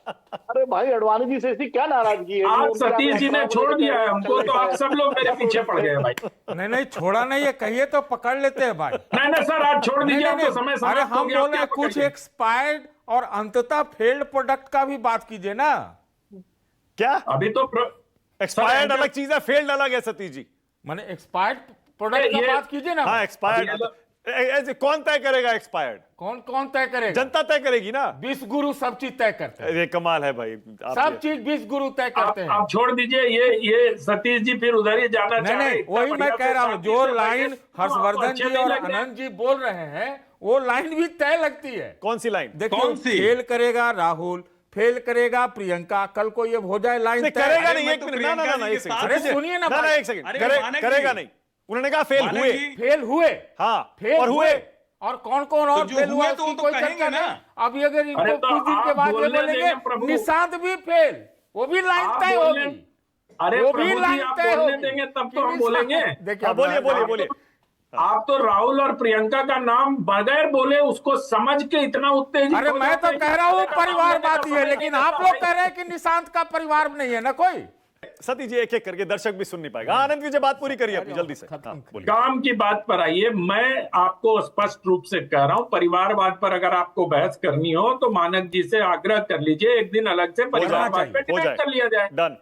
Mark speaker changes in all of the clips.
Speaker 1: अरे भाई अडवाणी जी से इसकी क्या नाराजगी है?
Speaker 2: आज सतीश जी ने छोड़ दिया है हमको, तो आप सब लोग मेरे पीछे पड़ गए भाई।
Speaker 3: नहीं नहीं, छोड़ा नहीं है, कहिए तो पकड़ लेते हैं भाई।
Speaker 2: नहीं नहीं सर, आज छोड़
Speaker 3: नहीं
Speaker 2: दीजिए,
Speaker 3: नहीं
Speaker 2: अब तो
Speaker 3: नहीं,
Speaker 2: समय
Speaker 3: अरे
Speaker 2: समाप्त हो
Speaker 3: हम
Speaker 2: गया।
Speaker 3: बोल रहे हैं
Speaker 2: आप क्या
Speaker 3: कुछ
Speaker 2: पकड़िए?
Speaker 3: एक्सपायर्ड और अंततः फेल्ड प्रोडक्ट का भी बात कीजिए ना।
Speaker 4: क्या
Speaker 2: अभी तो
Speaker 4: एक्सपायर्ड अलग चीज है, फेल्ड अलग है सतीश जी।
Speaker 3: माने एक्सपायर्ड प्रोडक्ट का
Speaker 2: ये-
Speaker 3: बात कीजिए ना।
Speaker 4: हाँ एक्सपायर्ड कौन तय करेगा? एक्सपायर्ड
Speaker 3: कौन कौन तय करेगा?
Speaker 4: जनता तय करेगी ना।
Speaker 3: 20 गुरु सब चीज तय करते हैं,
Speaker 4: ये कमाल है भाई,
Speaker 3: सब चीज 20 गुरु तय करते हैं।
Speaker 2: आप छोड़ दीजिए, ये सतीश जी फिर उधर ही जाना
Speaker 3: नहीं
Speaker 2: चाह रहे
Speaker 3: नहीं,
Speaker 2: हैं। इतना
Speaker 3: वही मैं
Speaker 2: बढ़िया
Speaker 3: कह
Speaker 2: से
Speaker 3: रहा हूँ,
Speaker 2: शांति
Speaker 3: जो
Speaker 2: से
Speaker 3: लाइन
Speaker 2: बैठे,
Speaker 3: हर्षवर्धन
Speaker 2: अच्छे
Speaker 3: जी
Speaker 2: नहीं
Speaker 3: और
Speaker 2: लग रहे।
Speaker 3: आनंद जी बोल रहे हैं, वो लाइन भी तय लगती है।
Speaker 4: कौन सी लाइन?
Speaker 3: देखिए,
Speaker 5: कौन सी?
Speaker 3: फेल करेगा राहुल, फेल करेगा प्रियंका, कल को ये हो जाए लाइन तय।
Speaker 4: करेगा नहीं,
Speaker 5: मैं
Speaker 4: एक
Speaker 5: तो
Speaker 4: मिनट, ना ना
Speaker 5: प्रियंका
Speaker 4: ना
Speaker 5: जी
Speaker 4: एक
Speaker 5: के
Speaker 4: सेकंड,
Speaker 5: साथ
Speaker 3: अरे सुनिए ना
Speaker 4: ना
Speaker 3: बात।
Speaker 4: एक सेकंड,
Speaker 5: अरे मानेंगे
Speaker 4: करेगा
Speaker 5: नहीं।
Speaker 4: नहीं। उन्होंने कहा फेल हुए।
Speaker 5: मानेंगे।
Speaker 3: फेल हुए,
Speaker 4: हाँ
Speaker 3: फेल
Speaker 4: और हुए।
Speaker 3: और कौन कौन और
Speaker 5: तो जो
Speaker 3: फेल हुआ
Speaker 5: हुए तो वो
Speaker 3: उसकी
Speaker 5: तो
Speaker 3: कोई
Speaker 5: कहेंगे
Speaker 3: चर्चा
Speaker 5: ना।
Speaker 3: नहीं। अभी अगर इनको
Speaker 2: अरे तो
Speaker 3: कुछ दिन के
Speaker 2: आप
Speaker 3: बाद ये
Speaker 2: बोलने
Speaker 3: बोलेंगे
Speaker 2: देंगे प्रभु।
Speaker 3: निशांत भी फेल, वो भी लाइन
Speaker 2: आप
Speaker 3: तय
Speaker 2: बोले-
Speaker 3: होगी।
Speaker 2: अरे
Speaker 3: वो
Speaker 2: प्रभु
Speaker 3: भी
Speaker 2: जी,
Speaker 3: लाइन
Speaker 2: आप
Speaker 3: तय
Speaker 2: बोलने
Speaker 3: होगी
Speaker 2: देंगे तब
Speaker 3: कि
Speaker 2: तो हम
Speaker 3: निशांत-
Speaker 2: बोलेंगे।
Speaker 3: देखिए,
Speaker 4: हाँ, बोलिए बोलिए
Speaker 2: आप
Speaker 4: बोलिए।
Speaker 2: तो- आप तो राहुल और प्रियंका का नाम बगैर बोले उसको समझ के इतना उत्तेजित
Speaker 3: अरे
Speaker 2: हो
Speaker 3: मैं
Speaker 2: जाते
Speaker 3: तो
Speaker 2: हैं
Speaker 3: कह
Speaker 2: कि
Speaker 3: रहा हूँ
Speaker 2: बोलने का
Speaker 3: परिवार
Speaker 2: सामने का
Speaker 3: बात ही है,
Speaker 2: समय
Speaker 3: लेकिन
Speaker 2: नहीं
Speaker 3: आप
Speaker 2: रहता
Speaker 3: लोग
Speaker 2: भाई।
Speaker 3: कह रहे हैं कि निशांत का परिवार नहीं है ना कोई।
Speaker 4: सतीश जी एक एक करके, दर्शक भी सुन नहीं पाएगा। आनंद विजय बात पूरी करिए अपनी जल्दी से। हाँ, बोलिए।
Speaker 2: काम की बात पर आइए। मैं आपको स्पष्ट रूप से कह रहा हूं, परिवारवाद पर अगर आपको बहस करनी हो तो मानक जी से आग्रह कर लीजिए, एक दिन अलग से परिवारवाद पे
Speaker 4: हो
Speaker 2: डिबेट
Speaker 4: जाए,
Speaker 2: कर लिया जाए।
Speaker 4: डन।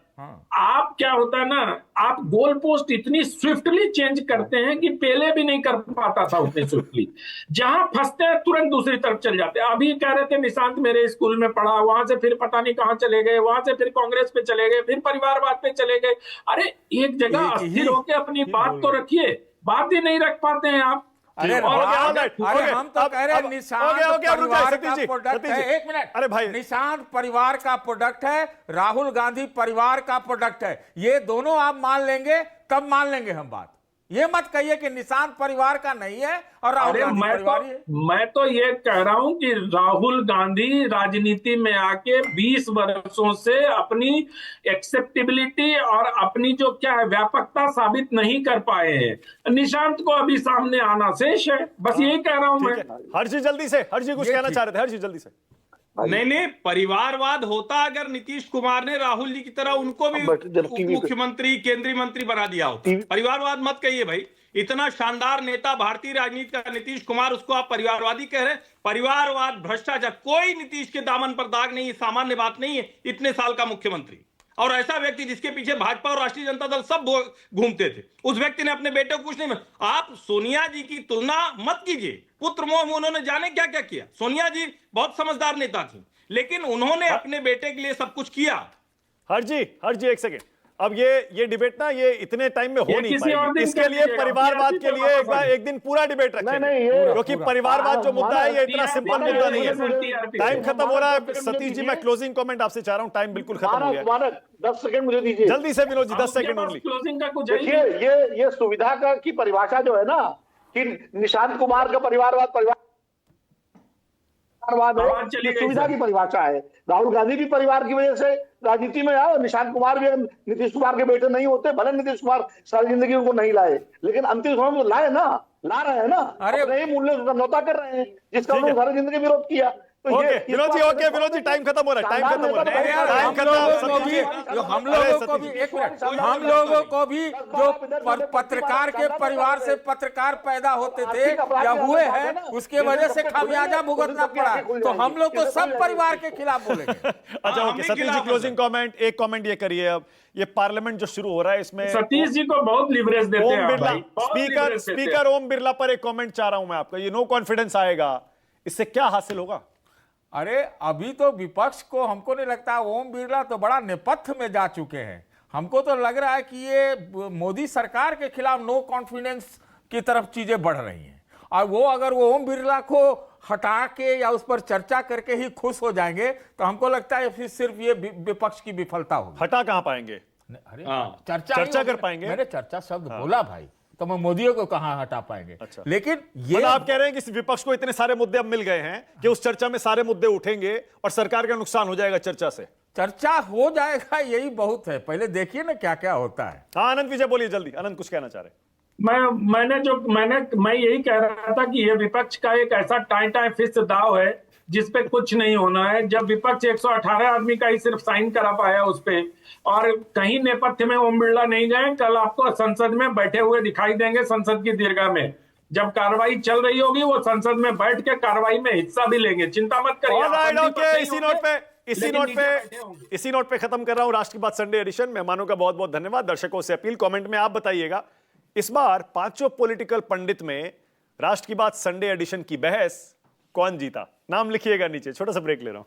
Speaker 2: आप क्या होता है ना, आप गोल पोस्ट इतनी स्विफ्टली चेंज करते हैं कि पहले भी नहीं कर पाता था उतनी स्विफ्टली। जहां फंसते हैं तुरंत दूसरी तरफ चल जाते हैं। अभी कह रहे थे निशांत मेरे स्कूल में पढ़ा, वहां से फिर पता नहीं कहां चले गए, वहां से फिर कांग्रेस पे चले गए, फिर परिवारवाद पे चले गए। अरे एक जगह अस्थिर होकर अपनी बात तो रखिए, बात ही नहीं रख पाते हैं आप।
Speaker 3: अरे
Speaker 4: हो गया, हो गया,
Speaker 3: अरे
Speaker 4: हो गया।
Speaker 3: हम तो कह रहे हैं
Speaker 4: अब-
Speaker 3: निशांत
Speaker 4: हो गया, रुक जाए,
Speaker 3: परिवार
Speaker 4: सतीश
Speaker 3: का
Speaker 4: जी,
Speaker 3: प्रोडक्ट
Speaker 4: सतीश
Speaker 3: है।
Speaker 4: जी।
Speaker 3: एक मिनट,
Speaker 4: अरे भाई,
Speaker 3: निशांत परिवार का प्रोडक्ट है, राहुल गांधी परिवार का प्रोडक्ट है। ये दोनों आप मान लेंगे तब मान लेंगे हम बात। ये मत कहिए कि निशांत परिवार का नहीं है और राहुल
Speaker 2: अरे
Speaker 3: गांधी परिवार ही है।
Speaker 2: मैं तो ये कह रहा हूं कि राहुल गांधी राजनीति में आके 20 वर्षों से अपनी एक्सेप्टेबिलिटी और अपनी जो क्या है व्यापकता साबित नहीं कर पाए हैं। निशांत को अभी सामने आना शेष है, बस यही कह रहा हूं मैं।
Speaker 4: ठीक है, हर्षी जल्दी से, हर्षी कुछ
Speaker 3: ये
Speaker 4: कहना
Speaker 3: ठीक।
Speaker 4: चाह रहे थे, हर्षी जल्दी से।
Speaker 5: नहीं नहीं, परिवारवाद होता अगर नीतीश कुमार ने राहुल जी की तरह उनको भी
Speaker 1: बट जब
Speaker 5: उप
Speaker 1: टीवी पे-
Speaker 5: मुख्यमंत्री केंद्रीय मंत्री बना दिया हो। परिवारवाद मत कहिए भाई, इतना शानदार नेता भारतीय राजनीति का नीतीश कुमार, उसको आप परिवारवादी कह रहे हैं। परिवारवाद, भ्रष्टाचार, कोई नीतीश के दामन पर दाग नहीं है, सामान्य बात नहीं है। इतने साल का मुख्यमंत्री और ऐसा व्यक्ति जिसके पीछे भाजपा और राष्ट्रीय जनता दल सब घूमते थे, उस व्यक्ति ने अपने बेटे को कुछ नहीं। आप सोनिया जी की तुलना मत कीजिए। पुत्र मोह में उन्होंने जाने क्या क्या किया। सोनिया जी बहुत समझदार नेता थी, लेकिन उन्होंने अपने बेटे के लिए सब कुछ किया।
Speaker 4: हर्षी एक सेकंड। अब ये डिबेट ना ये इतने टाइम में हो
Speaker 2: ये
Speaker 4: नहीं
Speaker 2: किसी और
Speaker 4: पाएगी।
Speaker 2: दिन
Speaker 4: इसके
Speaker 2: कर
Speaker 4: लिए
Speaker 2: लीजिएगा,
Speaker 4: परिवारवाद
Speaker 2: आपकी
Speaker 4: के लिए
Speaker 2: आपकी
Speaker 4: एक बार एक दिन पूरा डिबेट रखेंगे,
Speaker 1: नहीं, ये-
Speaker 4: क्योंकि परिवारवाद जो मुद्दा है ये इतना
Speaker 2: पूरा-
Speaker 4: सिंपल
Speaker 2: पूरा-
Speaker 4: मुद्दा नहीं है।
Speaker 2: TRP
Speaker 4: टाइम खत्म हो रहा है
Speaker 1: मानक,
Speaker 4: सतीश जी,
Speaker 1: मुझे
Speaker 4: मैं क्लोजिंग कमेंट आपसे चाह रहा हूँ, टाइम बिल्कुल खत्म हो
Speaker 1: मानक
Speaker 4: गया।
Speaker 1: मानक 10 सेकंड मुझे दीजिए।
Speaker 4: जल्दी से Vinod ji, 10 second only.
Speaker 2: Closing का कुछ है ही
Speaker 1: देखिए,
Speaker 2: नहीं।
Speaker 1: ये सुविधा का की परिभाषा जो है ना, कि निशांत कुमार का परिवारवाद
Speaker 2: आवाज
Speaker 1: है,
Speaker 2: चली
Speaker 1: ये
Speaker 2: गई
Speaker 1: सुविधा
Speaker 2: सर।
Speaker 1: की परिभाषा है। राहुल गांधी भी परिवार की वजह से राजनीति में आए और निशांत कुमार भी अगर नीतीश कुमार के बेटे नहीं होते, भले नीतीश कुमार सारी जिंदगी उनको नहीं लाए, लेकिन अंतिम समय में तो लाए ना, ला रहे हैं ना।
Speaker 3: अरे-
Speaker 1: अपने ही मूल्यों से समझौता कर रहे हैं जिसका उन्होंने सारी जिंदगी विरोध किया। तो
Speaker 4: ओके
Speaker 1: ये-
Speaker 4: विनोद जी, ओके विनोद जी, टाइम खत्म हो रहा है, टाइम खत्म हो रहा
Speaker 3: अरे
Speaker 4: है,
Speaker 3: यार,
Speaker 4: टाइम
Speaker 3: हम
Speaker 4: खत्म।
Speaker 3: लोगों को
Speaker 4: सतीश
Speaker 3: भी
Speaker 4: जी,
Speaker 3: हम
Speaker 4: अरे
Speaker 3: लोगों को
Speaker 4: सतीश
Speaker 3: भी
Speaker 4: जी,
Speaker 3: एक मिनट, हम लोगों को भी जो पत्रकार के परिवार से पत्रकार पैदा होते थे या हुए हैं, उसके वजह से खामियाजा भुगतना पड़ा। तो हम लोग तो सब परिवार के खिलाफ बोलेंगे।
Speaker 4: अच्छा
Speaker 5: हम
Speaker 4: ओके
Speaker 5: भी
Speaker 4: सतीश जी,
Speaker 5: खिलाफ हैं,
Speaker 4: क्लोजिंग कमेंट, एक कमेंट ये करिए। अब ये पार्लियामेंट जो शुरू हो रहा है इसमें
Speaker 2: सतीश जी को बहुत लिवरेज देते हैं
Speaker 4: ओम
Speaker 2: आप
Speaker 4: बिरला,
Speaker 2: भाई, बहुत
Speaker 4: स्पीकर
Speaker 2: leverage देते हैं।
Speaker 4: स्पीकर ओम बिरला पर एक कमेंट चाह रहा हूं मैं आपका। ये नो कॉन्फिडेंस आएगा, इससे क्या हासिल होगा?
Speaker 3: अरे अभी तो विपक्ष को, हमको नहीं लगता, ओम बिरला तो बड़ा नेपथ्य में जा चुके हैं। हमको तो लग रहा है कि ये मोदी सरकार के खिलाफ नो कॉन्फिडेंस की तरफ चीजें बढ़ रही हैं। और वो अगर वो ओम बिरला को हटा के या उस पर चर्चा करके ही खुश हो जाएंगे तो हमको लगता है फिर सिर्फ ये विपक्ष की विफलता होगी।
Speaker 4: हटा कहां पाएंगे?
Speaker 3: अरे
Speaker 5: हाँ।
Speaker 3: चर्चा
Speaker 4: कर पाएंगे?
Speaker 3: मैंने चर्चा शब्द बोला भाई, तो मैं मोदी को कहां हटा पाएंगे।
Speaker 4: अच्छा।
Speaker 3: लेकिन ये
Speaker 4: मतलब आप कह रहे हैं कि इस विपक्ष को इतने सारे मुद्दे अब मिल गए हैं कि उस चर्चा में सारे मुद्दे उठेंगे और सरकार का नुकसान हो जाएगा चर्चा से।
Speaker 3: चर्चा हो जाएगा, यही बहुत है। पहले देखिए ना क्या क्या होता है।
Speaker 4: हाँ आनंद विजय बोलिए जल्दी, आनंद कुछ कहना चाह रहे हैं।
Speaker 2: मैं यही कह रहा था कि ये विपक्ष का एक ऐसा टाई टाई फिस्ट दाव है जिसपे कुछ नहीं होना है। जब विपक्ष 118 आदमी का ही सिर्फ साइन करा पाया उस पे, और कहीं नेपथ्य में ओम बिरला नहीं गए, कल आपको संसद में बैठे हुए दिखाई देंगे संसद की दीर्घा में। जब कार्रवाई चल रही होगी वो संसद में बैठ के कार्रवाई में हिस्सा भी लेंगे, चिंता मत करिए।
Speaker 4: ऑलराइट,
Speaker 2: आपत्ति
Speaker 4: ओके,
Speaker 2: नहीं
Speaker 4: इसी
Speaker 2: होंगे,
Speaker 4: नोट पे
Speaker 2: लेकिन
Speaker 4: इसी नोट पे खत्म कर रहा हूं राष्ट्र की बात संडे एडिशन। मेहमानों का बहुत बहुत धन्यवाद। दर्शकों से अपील, कमेंट में आप बताइएगा इस बार पांचों पॉलिटिकल पंडित में राष्ट्र की बात संडे एडिशन की बहस कौन जीता। नाम लिखिएगा नीचे। छोटा सा ब्रेक ले रहा हूं।